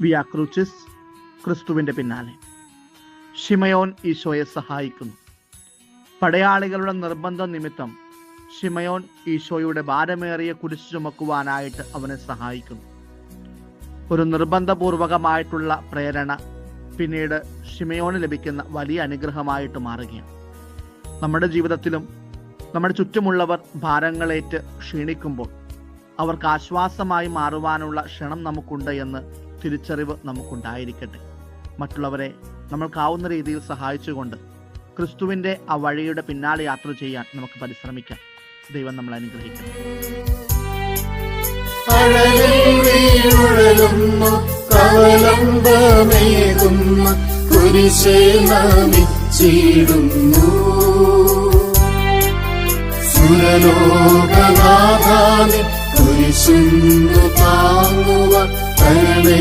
Via ക്രൂസിസ്, ക്രിസ്തുവിൻ്റെ പിന്നാലെ. ശിമയോൻ ഈശോയെ സഹായിക്കുന്നു. പടയാളികളുടെ നിർബന്ധ നിമിത്തം ശിമയോൻ ഈശോയുടെ ഭാരമേറിയ കുരിശ് ചുമക്കുവാനായിട്ട് അവനെ സഹായിക്കുന്നു. ഒരു നിർബന്ധപൂർവകമായിട്ടുള്ള പ്രേരണ പിന്നീട് ശിമയോന് ലഭിക്കുന്ന വലിയ അനുഗ്രഹമായിട്ട് മാറുകയാണ്. നമ്മുടെ ജീവിതത്തിലും നമ്മുടെ ചുറ്റുമുള്ളവർ ഭാരങ്ങളേറ്റ് ക്ഷീണിക്കുമ്പോൾ അവർക്ക് ആശ്വാസമായി മാറുവാനുള്ള ക്ഷണം നമുക്കുണ്ട് എന്ന് തിരിച്ചറിവ് നമുക്കുണ്ടായിരിക്കട്ടെ. മറ്റുള്ളവരെ നമ്മൾക്കാവുന്ന രീതിയിൽ സഹായിച്ചുകൊണ്ട് ക്രിസ്തുവിൻ്റെ ആ വഴിയുടെ പിന്നാലെ യാത്ര ചെയ്യാൻ നമുക്ക് പരിശ്രമിക്കാം. ദൈവം നമ്മളെ അനുഗ്രഹിക്കട്ടെ. സുരലോകനാഥാനി കുരിശുന്നു താങ്ങുവാൻ